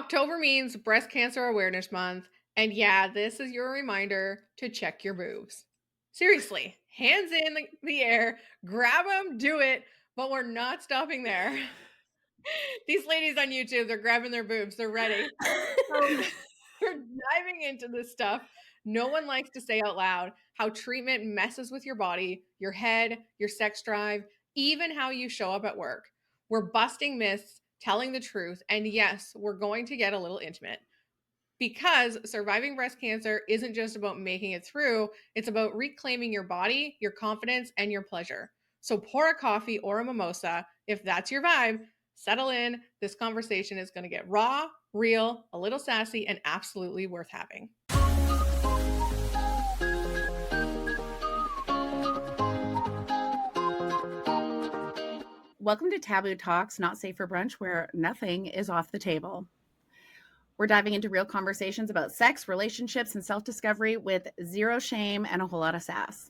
October means Breast Cancer Awareness Month. And yeah, this is your reminder to check your boobs. Seriously, hands in the air, grab them, do it. But we're not stopping there. These ladies on YouTube, they're grabbing their boobs, they're ready. So we're diving into this stuff. No one likes to say out loud how treatment messes with your body, your head, your sex drive, even how you show up at work. We're busting myths, telling the truth, and yes, we're going to get a little intimate because surviving breast cancer isn't just about making it through, it's about reclaiming your body, your confidence, and your pleasure. So pour a coffee or a mimosa if that's your vibe. Settle in. This conversation is going to get raw, real, a little sassy, and absolutely worth having. Welcome to Taboo Talks, Not Safe for Brunch, where nothing is off the table. We're diving into real conversations about sex, relationships, and self-discovery with zero shame and a whole lot of sass.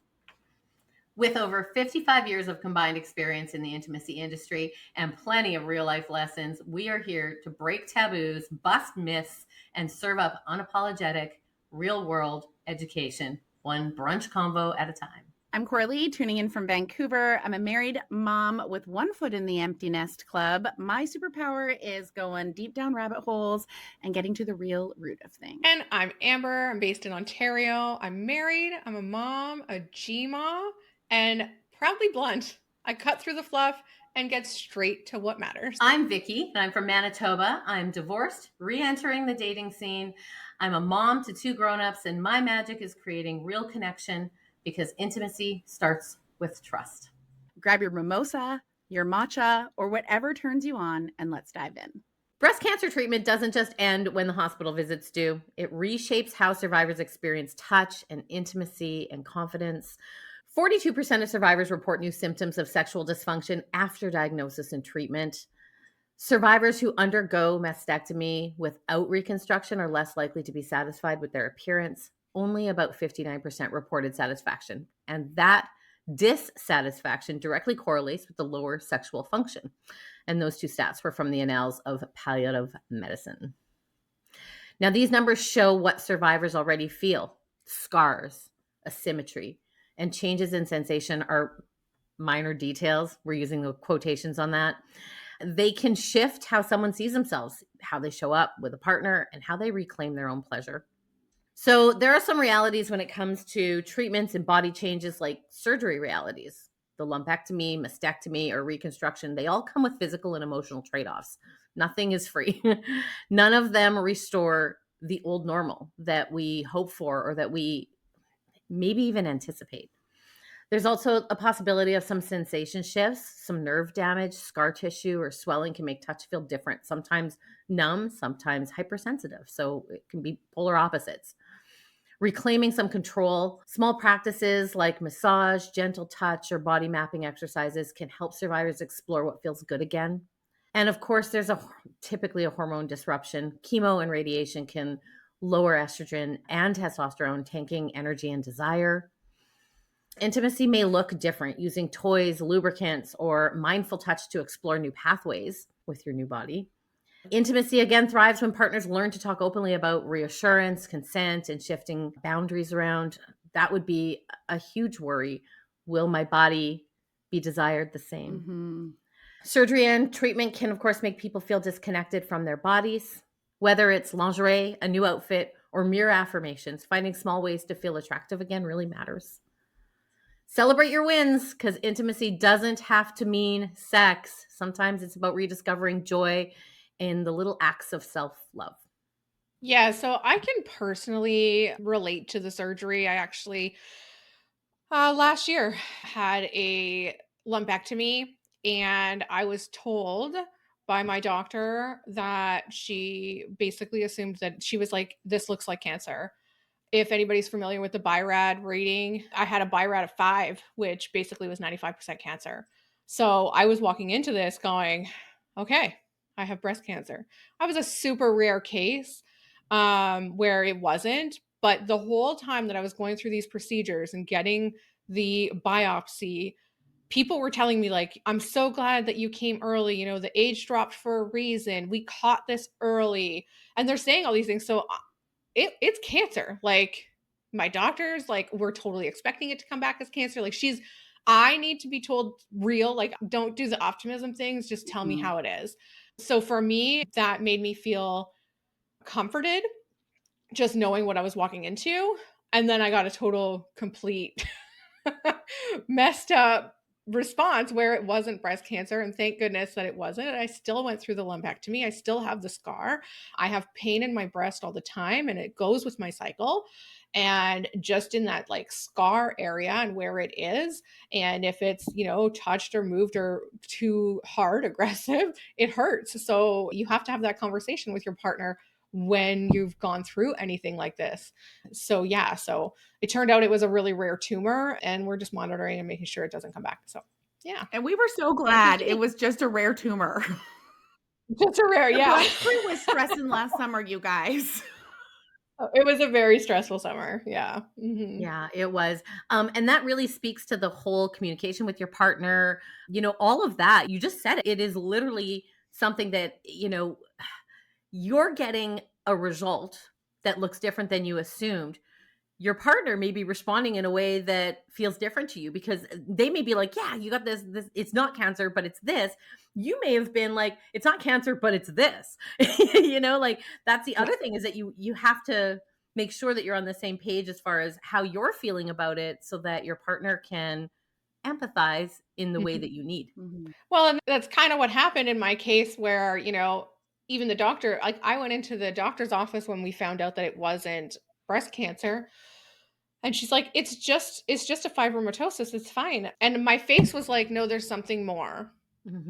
With over 55 years of combined experience in the intimacy industry and plenty of real-life lessons, we are here to break taboos, bust myths, and serve up unapologetic, real-world education, one brunch convo at a time. I'm Coralie, tuning in from Vancouver. I'm a married mom with one foot in the empty nest club. My superpower is going deep down rabbit holes and getting to the real root of things. And I'm Amber. I'm based in Ontario. I'm married. I'm a mom, a GMA, and proudly blunt. I cut through the fluff and get straight to what matters. I'm Vicki, and I'm from Manitoba. I'm divorced, re-entering the dating scene. I'm a mom to two grown-ups, and my magic is creating real connection because intimacy starts with trust. Grab your mimosa, your matcha, or whatever turns you on, and let's dive in. Breast cancer treatment doesn't just end when the hospital visits do. It reshapes how survivors experience touch and intimacy and confidence. 42% of survivors report new symptoms of sexual dysfunction after diagnosis and treatment. Survivors who undergo mastectomy without reconstruction are less likely to be satisfied with their appearance. Only about 59% reported satisfaction. And that dissatisfaction directly correlates with the lower sexual function. And those two stats were from the Annals of Palliative Medicine. Now, these numbers show what survivors already feel. Scars, asymmetry, and changes in sensation are minor details. We're using the quotations on that. They can shift how someone sees themselves, how they show up with a partner, and how they reclaim their own pleasure. So there are some realities when it comes to treatments and body changes, like surgery realities. The lumpectomy, mastectomy, or reconstruction, they all come with physical and emotional trade-offs. Nothing is free. None of them restore the old normal that we hope for or that we maybe even anticipate. There's also a possibility of some sensation shifts, some nerve damage, scar tissue, or swelling can make touch feel different, sometimes numb, sometimes hypersensitive. So it can be polar opposites. Reclaiming some control, small practices like massage, gentle touch, or body mapping exercises can help survivors explore what feels good again. And of course, there's typically a hormone disruption. Chemo and radiation can lower estrogen and testosterone, tanking energy and desire. Intimacy may look different using toys, lubricants, or mindful touch to explore new pathways with your new body. Intimacy, again, thrives when partners learn to talk openly about reassurance, consent, and shifting boundaries around. That would be a huge worry. Will my body be desired the same? Mm-hmm. Surgery and treatment can, of course, make people feel disconnected from their bodies. Whether it's lingerie, a new outfit, or mere affirmations, finding small ways to feel attractive again really matters. Celebrate your wins, because intimacy doesn't have to mean sex. Sometimes it's about rediscovering joy in the little acts of self-love. Yeah, so I can personally relate to the surgery. I actually last year had a lumpectomy, and I was told by my doctor that she basically assumed that she was like, this looks like cancer. If anybody's familiar with the BIRAD rating, I had a BIRAD of 5, which basically was 95% cancer. So I was walking into this going, okay, I have breast cancer. I was a super rare case where it wasn't, but the whole time that I was going through these procedures and getting the biopsy, people were telling me like, I'm so glad that you came early. You know, the age dropped for a reason. We caught this early. And they're saying all these things. So it's cancer. Like my doctors, like we're totally expecting it to come back as cancer. Like I need to be told real, like don't do the optimism things. Just tell me how it is. So for me, that made me feel comforted just knowing what I was walking into. And then I got a total complete messed up response where it wasn't breast cancer. And thank goodness that it wasn't. I still went through the lumpectomy. I still have the scar. I have pain in my breast all the time and it goes with my cycle. And just in that like scar area and where it is, and if it's, you know, touched or moved or too hard, aggressive, it hurts. So you have to have that conversation with your partner when you've gone through anything like this. So yeah, so it turned out it was a really rare tumor and we're just monitoring and making sure it doesn't come back. So yeah. And we were so glad it was just a rare tumor. Just a rare, The yeah. brunch crew was stressing last summer, you guys. It was a very stressful summer. Yeah. Mm-hmm. Yeah, it was. And that really speaks to the whole communication with your partner, you know, all of that. You just said it. It is literally something that, you know, you're getting a result that looks different than you assumed. Your partner may be responding in a way that feels different to you because they may be like, yeah, you got this, it's not cancer, but it's this. You may have been like, it's not cancer, but it's this. You know, like that's the other thing is that you have to make sure that you're on the same page as far as how you're feeling about it so that your partner can empathize in the way that you need. Well, and that's kind of what happened in my case where, you know, even the doctor, like I went into the doctor's office when we found out that it wasn't breast cancer. And she's like, it's just a fibromatosis. It's fine. And my face was like, no, there's something more.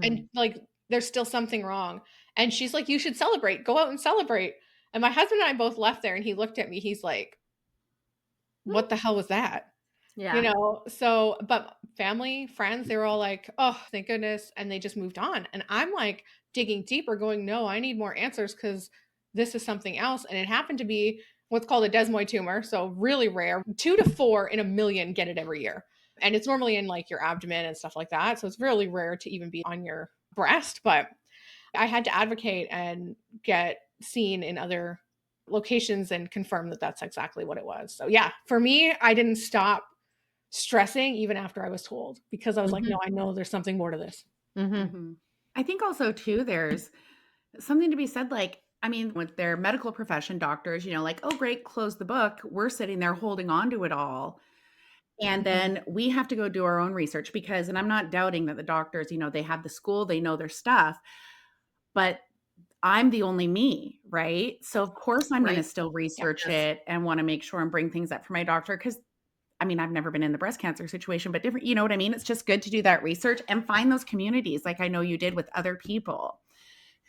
And like, there's still something wrong. And she's like, you should celebrate. Go out and celebrate. And my husband and I both left there and he looked at me. He's like, what the hell was that? Yeah. You know, so, but family, friends, they were all like, oh, thank goodness. And they just moved on. And I'm like digging deeper, going, no, I need more answers because this is something else. And it happened to be what's called a desmoid tumor. So really rare, 2 to 4 in a million get it every year. And it's normally in like your abdomen and stuff like that. So it's really rare to even be on your breast. But I had to advocate and get seen in other locations and confirm that that's exactly what it was. So yeah, for me, I didn't stop stressing even after I was told because I was like, no, I know there's something more to this. I think also too, there's something to be said. Like, I mean, with their medical profession doctors, you know, like, oh, great, close the book. We're sitting there holding on to it all. And then we have to go do our own research because, and I'm not doubting that the doctors, you know, they have the school, they know their stuff, but I'm the only me, right? So of course I'm going to still research it and want to make sure and bring things up for my doctor because I mean, I've never been in the breast cancer situation, but different, you know what I mean? It's just good to do that research and find those communities like I know you did with other people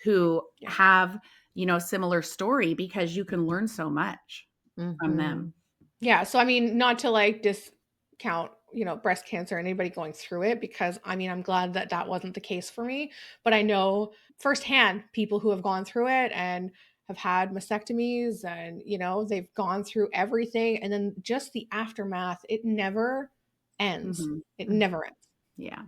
who have, you know, similar story because you can learn so much from them. Yeah. So, I mean, not to like discount, you know, breast cancer and anybody going through it, because I mean, I'm glad that that wasn't the case for me, but I know firsthand people who have gone through it and have had mastectomies and, you know, they've gone through everything. And then just the aftermath, it never ends. It never ends. Yeah.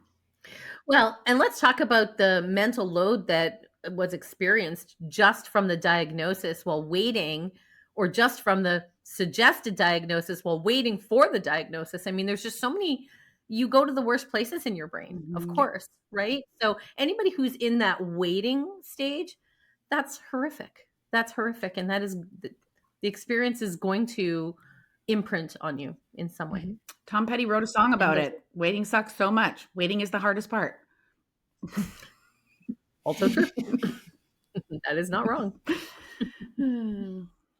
Well, and let's talk about the mental load that was experienced just from the diagnosis while waiting, or just from the suggested diagnosis while waiting for the diagnosis. I mean, there's just so many, you go to the worst places in your brain, of course, right? So anybody who's in that waiting stage, that's horrific. That's horrific. And that is, the experience is going to imprint on you in some way. Tom Petty wrote a song about it. Waiting sucks so much. Waiting is the hardest part. Also true. That is not wrong.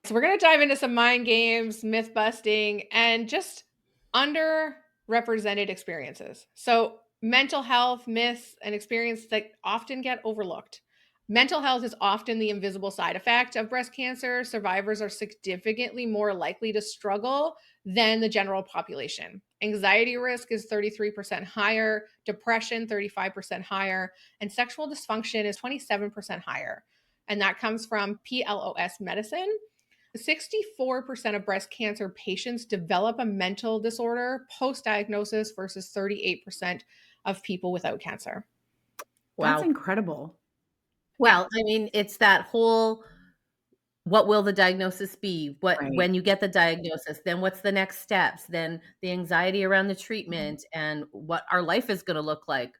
So we're going to dive into some mind games, myth busting, and just underrepresented experiences. So mental health, myths, and experiences that often get overlooked. Mental health is often the invisible side effect of breast cancer. Survivors are significantly more likely to struggle than the general population. Anxiety risk is 33% higher, depression 35% higher, and sexual dysfunction is 27% higher. And that comes from PLOS medicine. 64% of breast cancer patients develop a mental disorder post-diagnosis versus 38% of people without cancer. That's Wow. incredible. Well, I mean, it's that whole, what will the diagnosis be? What, Right. when you get the diagnosis, then what's the next steps? Then the anxiety around the treatment and what our life is going to look like.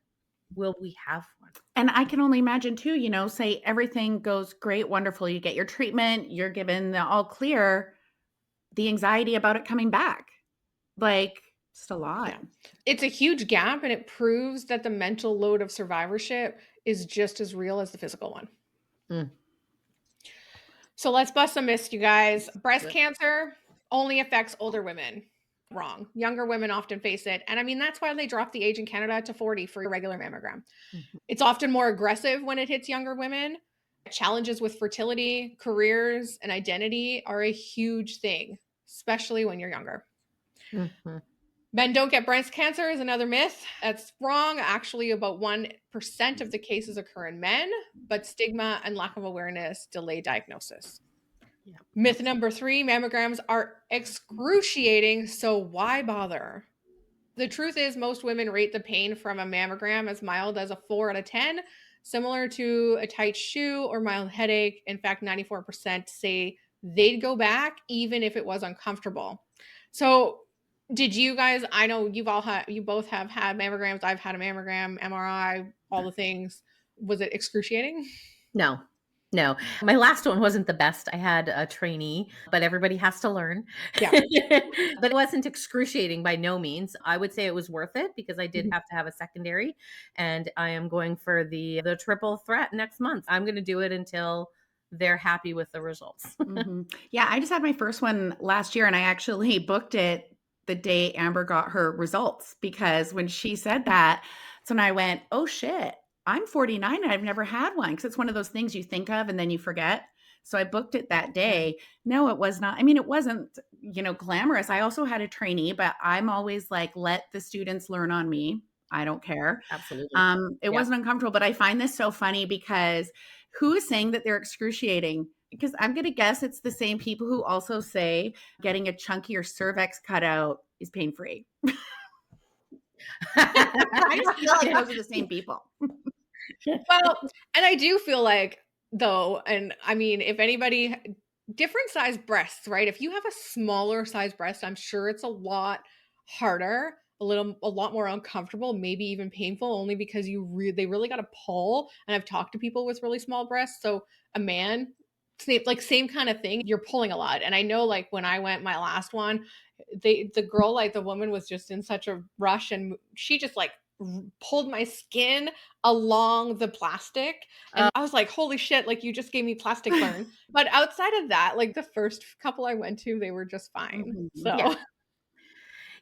Will we have one? And I can only imagine too, say everything goes great, wonderful. You get your treatment, you're given the all clear, the anxiety about it coming back. Like, just a lot. Yeah. It's a huge gap, and it proves that the mental load of survivorship is just as real as the physical one. Mm. So let's bust some myths, you guys. Breast cancer only affects older women. Wrong. Younger women often face it. And I mean, that's why they dropped the age in Canada to 40 for a regular mammogram. Mhm. It's often more aggressive when it hits younger women. Challenges with fertility, careers, and identity are a huge thing, especially when you're younger. Mhm. Men don't get breast cancer is another myth. That's wrong. Actually, about 1% of the cases occur in men, but stigma and lack of awareness delay diagnosis. Yeah. Myth number 3, mammograms are excruciating, so why bother? The truth is, most women rate the pain from a mammogram as mild as a 4 out of 10, similar to a tight shoe or mild headache. In fact, 94% say they'd go back even if it was uncomfortable. So, did you guys, I know you both have had mammograms. I've had a mammogram, MRI, all the things. Was it excruciating? No. My last one wasn't the best. I had a trainee, but everybody has to learn. Yeah. But it wasn't excruciating by no means. I would say it was worth it because I did have to have a secondary, and I am going for the triple threat next month. I'm going to do it until they're happy with the results. Yeah, I just had my first one last year, and I actually booked it the day Amber got her results, because when she said that, so when I went, oh shit, I'm 49 and I've never had one, because it's one of those things you think of and then you forget. So I booked it that day. No, it was not. I mean, it wasn't, glamorous. I also had a trainee, but I'm always like, let the students learn on me. I don't care. Absolutely. It wasn't uncomfortable, but I find this so funny because who is saying that they're excruciating? Because I'm going to guess it's the same people who also say getting a chunkier cervix cut out is pain-free. I just feel like those are the same people. Well, and I do feel like, though, and I mean, if anybody, different size breasts, right? If you have a smaller size breast, I'm sure it's a lot harder, a lot more uncomfortable, maybe even painful, only because they really got to pull. And I've talked to people with really small breasts. So a man, same kind of thing, you're pulling a lot. And I know, like, when I went my last one, the woman was just in such a rush, and she just like pulled my skin along the plastic, and I was like, holy shit, like, you just gave me plastic burn. But outside of that, like, the first couple I went to, they were just fine. So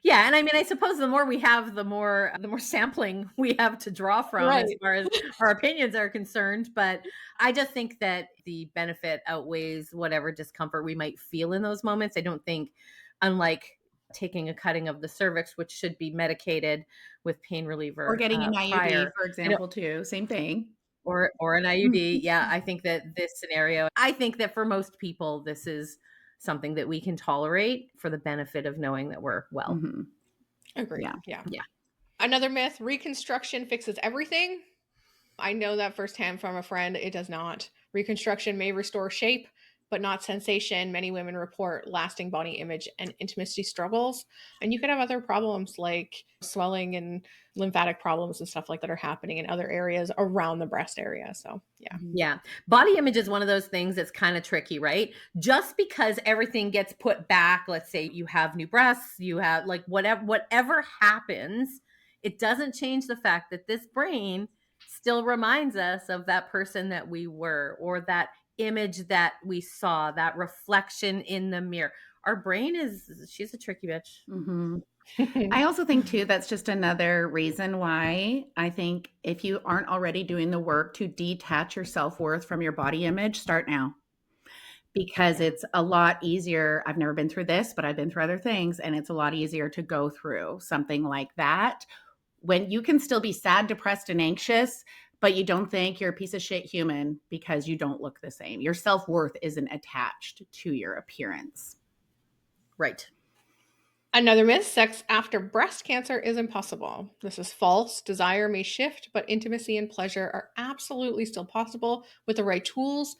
Yeah, and I mean, I suppose the more we have, the more sampling we have to draw from as right. far as our opinions are concerned. But I just think that the benefit outweighs whatever discomfort we might feel in those moments. I don't think, unlike taking a cutting of the cervix, which should be medicated with pain reliever Or getting an IUD, prior, for example, too. Same thing. or an IUD. Yeah, I think that this scenario, I think that for most people, this is something that we can tolerate for the benefit of knowing that we're well. Mm-hmm. Agreed. Yeah. Yeah. Another myth, reconstruction fixes everything. I know that firsthand from a friend. It does not. Reconstruction may restore shape, but not sensation. Many women report lasting body image and intimacy struggles. And you could have other problems like swelling and lymphatic problems and stuff like that are happening in other areas around the breast area. So, yeah. Yeah. Body image is one of those things that's kind of tricky, right? Just because everything gets put back, let's say you have new breasts, you have like whatever happens, it doesn't change the fact that this brain still reminds us of that person that we were, or that image that we saw, that reflection in the mirror. Our brain she's a tricky bitch. Mm-hmm. I also think, too, that's just another reason why I think if you aren't already doing the work to detach your self-worth from your body image, start now. Because it's a lot easier. I've never been through this, but I've been through other things, and it's a lot easier to go through something like that when you can still be sad, depressed, and anxious, but you don't think you're a piece of shit human because you don't look the same. Your self-worth isn't attached to your appearance. Right. Another myth, sex after breast cancer is impossible. This is false. Desire may shift, but intimacy and pleasure are absolutely still possible with the right tools,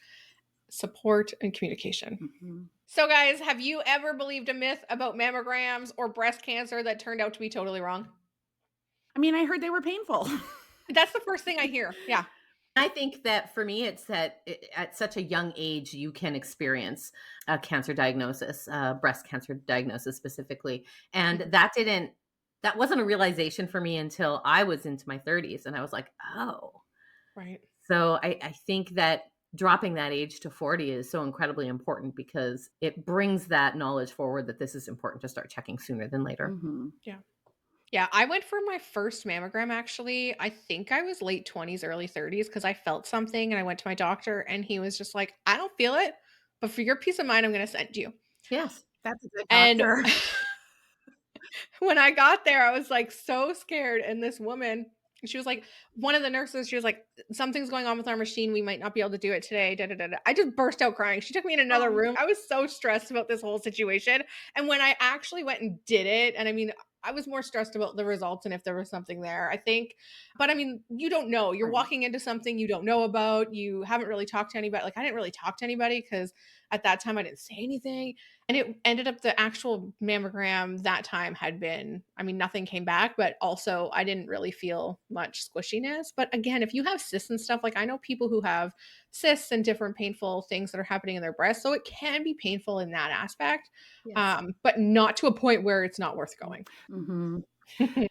support, and communication. Mm-hmm. So, guys, have you ever believed a myth about mammograms or breast cancer that turned out to be totally wrong? I mean, I heard they were painful. That's the first thing I hear. Yeah. I think that for me, it's that at such a young age, you can experience a cancer diagnosis, breast cancer diagnosis specifically. And that wasn't a realization for me until I was into my 30s. And I was like, oh. Right. So I think that dropping that age to 40 is so incredibly important because it brings that knowledge forward that this is important to start checking sooner than later. Mm-hmm. Yeah. Yeah, I went for my first mammogram actually. I think I was late 20s, early 30s because I felt something and I went to my doctor and he was just like, I don't feel it, but for your peace of mind, I'm going to send you. Yes. That's a good And doctor. when I got there, I was like so scared. And this woman, she was like, one of the nurses, she was like, something's going on with our machine. We might not be able to do it today. Da, da, da, da. I just burst out crying. She took me in another room. I was so stressed about this whole situation. And when I actually went and did it, and I mean, I was more stressed about the results and if there was something there, I think. But I mean, you don't know. You're Right. walking into something you don't know about. You haven't really talked to anybody. Like, I didn't really talk to anybody because at that time I didn't say anything. And it ended up the actual mammogram that time had been, I mean, nothing came back, but also I didn't really feel much squishiness. But again, if you have cysts and stuff, like I know people who have cysts and different painful things that are happening in their breast. So it can be painful in that aspect, Yes. but not to a point where it's not worth going. Mm-hmm.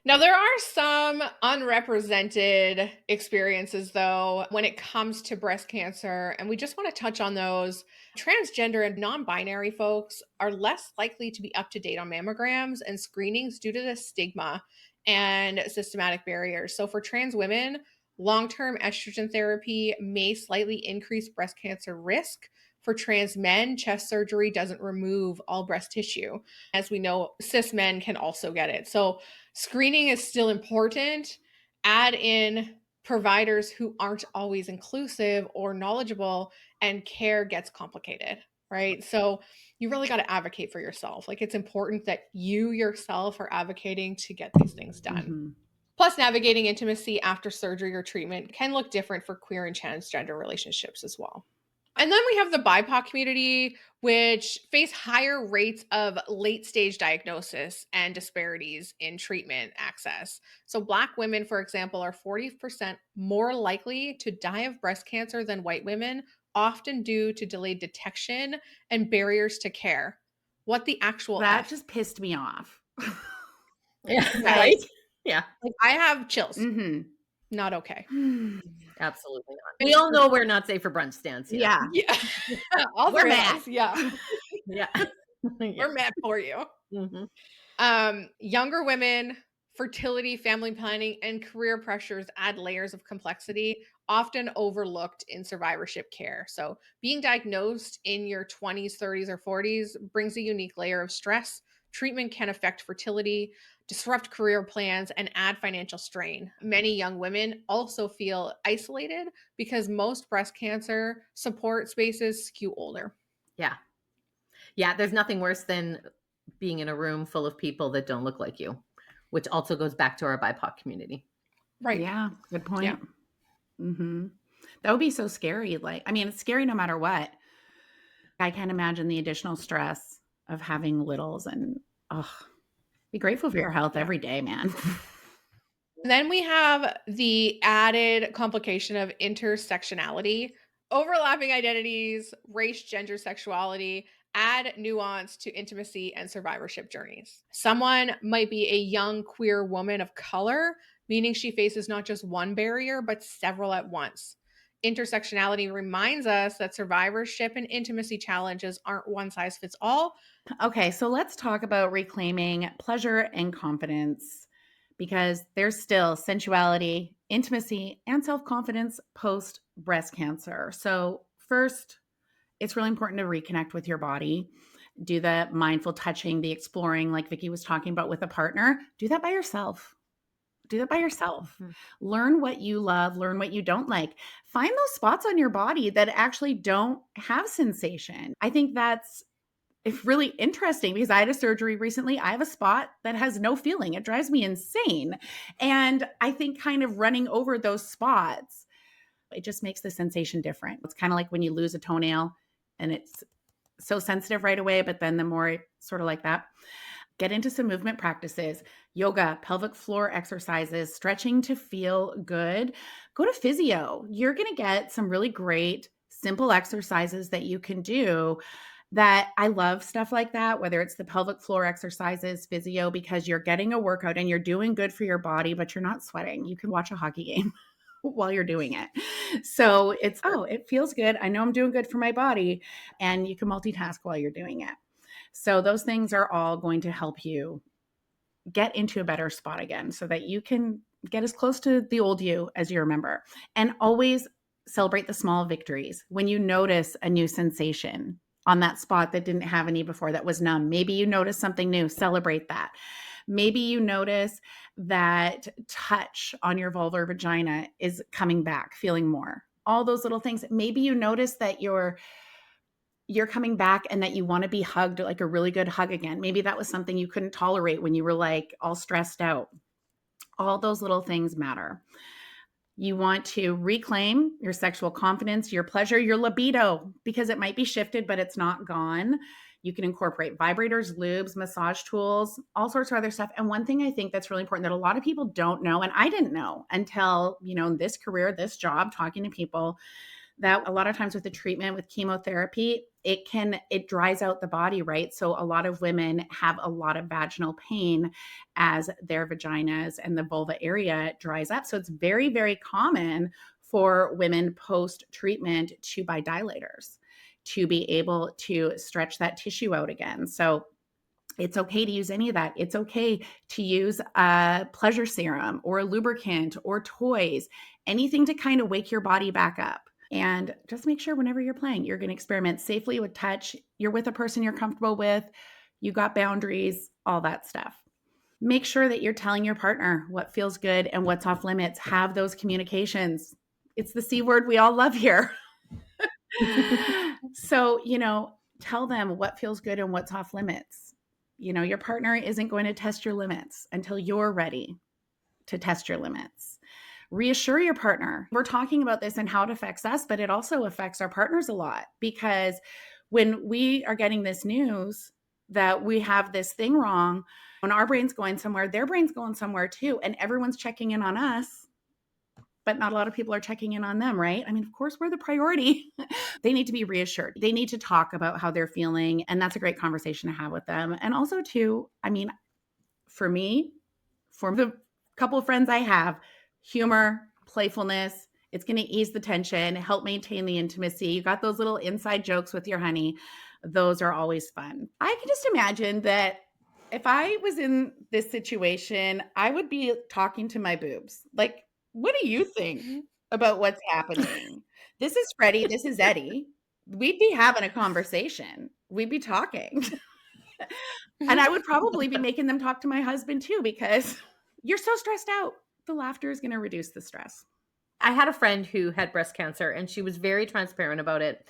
Now, there are some unrepresented experiences, though, when it comes to breast cancer, and we just want to touch on those. Transgender and non binary folks are less likely to be up to date on mammograms and screenings due to the stigma and systematic barriers. So, for trans women, long term estrogen therapy may slightly increase breast cancer risk. For trans men, chest surgery doesn't remove all breast tissue. As we know, cis men can also get it. So, screening is still important. Add in providers who aren't always inclusive or knowledgeable, and care gets complicated, right? So you really got to advocate for yourself. Like, it's important that you yourself are advocating to get these things done. Mm-hmm. Plus, navigating intimacy after surgery or treatment can look different for queer and transgender relationships as well. And then we have the BIPOC community, which face higher rates of late stage diagnosis and disparities in treatment access. So, Black women, for example, are 40% more likely to die of breast cancer than white women, often due to delayed detection and barriers to care. What the actual That F? just pissed me off. Yeah. Right. Right. Yeah. Like, I have chills. Mm-hmm. Not okay. Absolutely not. We all know we're not safe for brunch stands here. Yeah. Yeah. All We're three of mad. us, yeah. Yeah. We're mad for you. Mhm. Younger women, fertility, family planning, and career pressures add layers of complexity, often overlooked in survivorship care. So, being diagnosed in your 20s, 30s, or 40s brings a unique layer of stress. Treatment can affect fertility, disrupt career plans, and add financial strain. Many young women also feel isolated because most breast cancer support spaces skew older. Yeah. Yeah. There's nothing worse than being in a room full of people that don't look like you, which also goes back to our BIPOC community. Right. Yeah. Good point. Yeah. Mm-hmm. That would be so scary. Like, I mean, it's scary no matter what. I can't imagine the additional stress of having littles and, be grateful for your health every day, man. Then we have the added complication of intersectionality, overlapping identities, race, gender, sexuality, add nuance to intimacy and survivorship journeys. Someone might be a young queer woman of color, meaning she faces not just one barrier, but several at once. Intersectionality reminds us that survivorship and intimacy challenges aren't one size fits all. Okay, so let's talk about reclaiming pleasure and confidence because there's still sensuality, intimacy, and self confidence post breast cancer. So, first, it's really important to reconnect with your body. Do the mindful touching, the exploring, like Vicki was talking about with a partner. Do that by yourself. Do that by yourself. Learn what you love, learn what you don't like. Find those spots on your body that actually don't have sensation. I think that's it's really interesting because I had a surgery recently. I have a spot that has no feeling. It drives me insane. And I think kind of running over those spots, it just makes the sensation different. It's kind of like when you lose a toenail and it's so sensitive right away, but then the more sort of like that. Get into some movement practices, yoga, pelvic floor exercises, stretching to feel good. Go to physio. You're going to get some really great, simple exercises that you can do that I love stuff like that, whether it's the pelvic floor exercises, physio, because you're getting a workout and you're doing good for your body, but you're not sweating. You can watch a hockey game while you're doing it. So it's, oh, it feels good. I know I'm doing good for my body. And you can multitask while you're doing it. So those things are all going to help you get into a better spot again so that you can get as close to the old you as you remember. And always celebrate the small victories. When you notice a new sensation on that spot that didn't have any before, that was numb, maybe you notice something new, celebrate that. Maybe you notice that touch on your vulva or vagina is coming back, feeling more. All those little things. Maybe you notice that you're coming back and that you want to be hugged, like a really good hug again. Maybe that was something you couldn't tolerate when you were like all stressed out. All those little things matter. You want to reclaim your sexual confidence, your pleasure, your libido, because it might be shifted, but it's not gone. You can incorporate vibrators, lubes, massage tools, all sorts of other stuff. And one thing I think that's really important that a lot of people don't know, and I didn't know until, this career, this job, talking to people, that a lot of times with the treatment with chemotherapy, it dries out the body, right? So a lot of women have a lot of vaginal pain as their vaginas and the vulva area dries up. So it's very, very common for women post-treatment to buy dilators to be able to stretch that tissue out again. So it's okay to use any of that. It's okay to use a pleasure serum or a lubricant or toys, anything to kind of wake your body back up. And just make sure whenever you're playing, you're going to experiment safely with touch. You're with a person you're comfortable with. You got boundaries, all that stuff. Make sure that you're telling your partner what feels good and what's off limits. Have those communications. It's the C word we all love here. So, tell them what feels good and what's off limits. Your partner isn't going to test your limits until you're ready to test your limits. Reassure your partner. We're talking about this and how it affects us, but it also affects our partners a lot, because when we are getting this news that we have this thing wrong, when our brain's going somewhere, their brain's going somewhere too. And everyone's checking in on us, but not a lot of people are checking in on them, right? I mean, of course, we're the priority. They need to be reassured. They need to talk about how they're feeling. And that's a great conversation to have with them. And also too, for me, for the couple of friends I have, humor, playfulness, it's going to ease the tension, help maintain the intimacy. You got those little inside jokes with your honey. Those are always fun. I can just imagine that if I was in this situation, I would be talking to my boobs. Like, what do you think about what's happening? This is Freddie. This is Eddie. We'd be having a conversation. We'd be talking. And I would probably be making them talk to my husband too, because you're so stressed out. The laughter is going to reduce the stress. I had a friend who had breast cancer, and she was very transparent about it.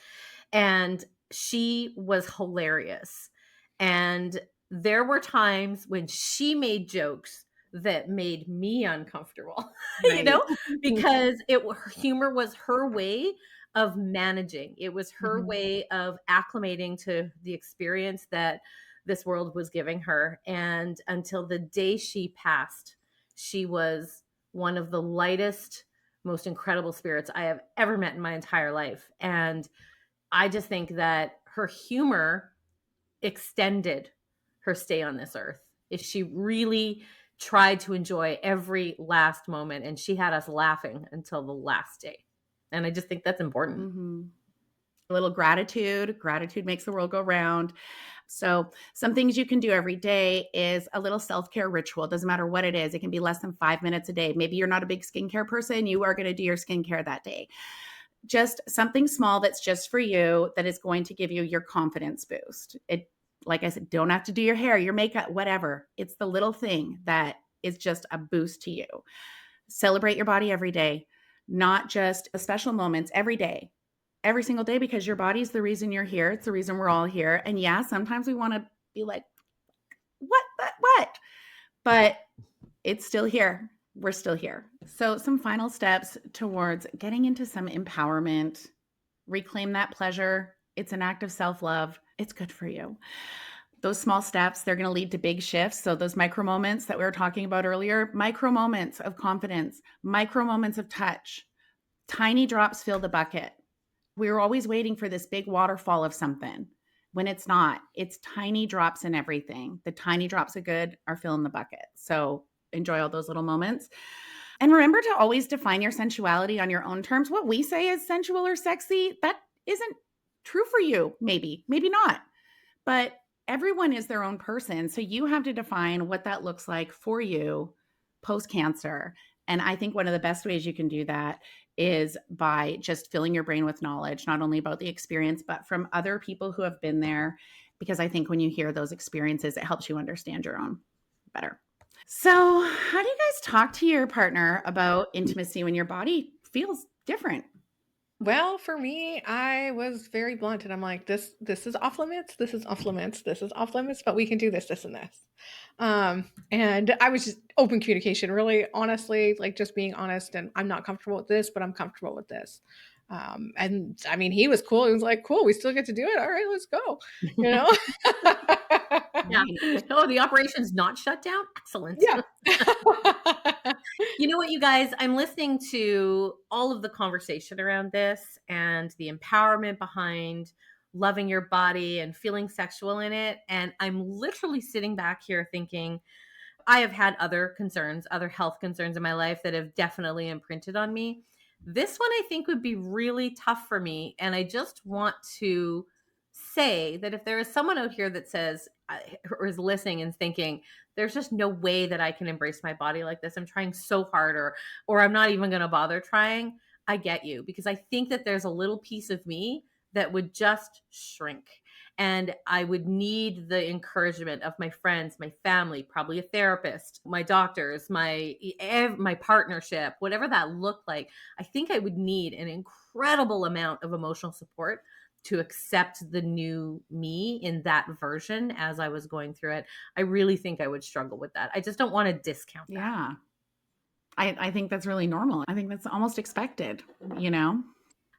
And she was hilarious. And there were times when she made jokes that made me uncomfortable, Right. because her humor was her way of managing. It was her way of acclimating to the experience that this world was giving her. And until the day she passed, she was one of the lightest, most incredible spirits I have ever met in my entire life. And I just think that her humor extended her stay on this earth. If she really tried to enjoy every last moment, and she had us laughing until the last day. And I just think that's important. A little gratitude. Gratitude makes the world go round. So some things you can do every day is a little self-care ritual. Doesn't matter what it is. It can be less than 5 minutes a day. Maybe you're not a big skincare person. You are going to do your skincare that day. Just something small that's just for you that is going to give you your confidence boost. It, like I said, don't have to do your hair, your makeup, whatever. It's the little thing that is just a boost to you. Celebrate your body every day, not just the special moments every day. every single day because your body's the reason you're here. It's the reason we're all here. And yeah, sometimes we want to be like, what? But it's still here. We're still here. So some final steps towards getting into some empowerment. Reclaim that pleasure. It's an act of self-love. It's good for you. Those small steps, they're going to lead to big shifts. So those micro moments that we were talking about earlier, micro moments of confidence, micro moments of touch, tiny drops fill the bucket. We were always waiting for this big waterfall of something when it's not. It's tiny drops in everything. The tiny drops of good are filling the bucket. So enjoy all those little moments. And remember to always define your sensuality on your own terms. What we say is sensual or sexy, that isn't true for you. Maybe not. But everyone is their own person. So you have to define what that looks like for you post-cancer. And I think one of the best ways you can do that is by just filling your brain with knowledge, not only about the experience, but from other people who have been there. Because I think when you hear those experiences, it helps you understand your own better. So how do you guys talk to your partner about intimacy when your body feels different? Well, for me, I was very blunt and I'm like, this is off limits, this is off limits, this is off limits, but we can do this and this. And I was just open communication, really honestly, like just being honest, and I'm not comfortable with this, but I'm comfortable with this. And I mean, he was cool. He was like, cool, we still get to do it. All right, let's go. You know? Yeah. Oh, the operation's not shut down? Excellent. Yeah. You know what, you guys? I'm listening to all of the conversation around this and the empowerment behind loving your body and feeling sexual in it. And I'm literally sitting back here thinking, I have had other concerns, other health concerns in my life that have definitely imprinted on me. This one I think would be really tough for me. And I just want to say that if there is someone out here that says, or is listening and thinking, there's just no way that I can embrace my body like this. I'm trying so hard, or I'm not even going to bother trying. I get you, because I think that there's a little piece of me that would just shrink. And I would need the encouragement of my friends, my family, probably a therapist, my doctors, my partnership, whatever that looked like. I think I would need an incredible amount of emotional support to accept the new me in that version as I was going through it. I really think I would struggle with that. I just don't want to discount that. Yeah. I think that's really normal. I think that's almost expected, you know?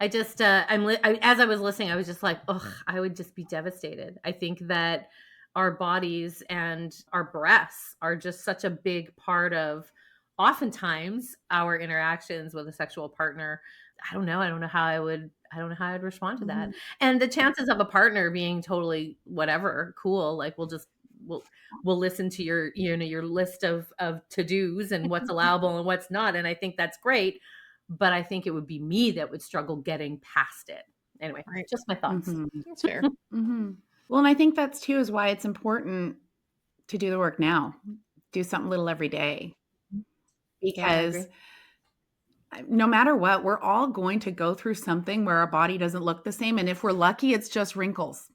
I just, as I was listening, I was just like, ugh, I would just be devastated. I think that our bodies and our breasts are just such a big part of oftentimes our interactions with a sexual partner. I don't know how I'd respond to that. And the chances of a partner being totally whatever, cool, like we'll listen to your list of to-dos and what's allowable and what's not. And I think that's great. But I think it would be me that would struggle getting past it. Anyway, right. Just my thoughts. That's fair. Well, and I think that's too is why it's important to do the work now. Do something little every day. Because no matter what, we're all going to go through something where our body doesn't look the same. And if we're lucky, it's just wrinkles.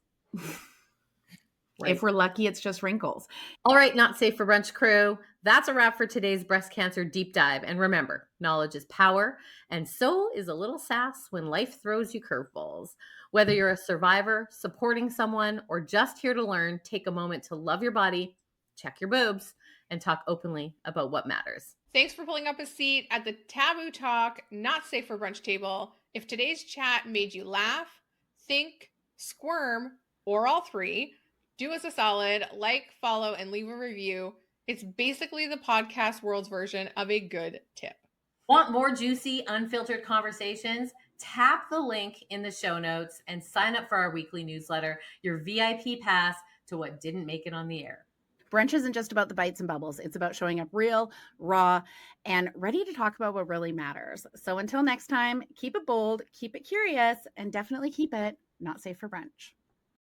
Right. If we're lucky, it's just wrinkles. All right, Not Safe for Brunch crew. That's a wrap for today's breast cancer deep dive. And remember, knowledge is power, and so is a little sass when life throws you curveballs. Whether you're a survivor, supporting someone, or just here to learn, take a moment to love your body, check your boobs, and talk openly about what matters. Thanks for pulling up a seat at the Taboo Talk Not Safe for Brunch table. If today's chat made you laugh, think, squirm, or all three, do us a solid, like, follow, and leave a review. It's basically the podcast world's version of a good tip. Want more juicy, unfiltered conversations? Tap the link in the show notes and sign up for our weekly newsletter, your VIP pass to what didn't make it on the air. Brunch isn't just about the bites and bubbles. It's about showing up real, raw, and ready to talk about what really matters. So until next time, keep it bold, keep it curious, and definitely keep it not safe for brunch.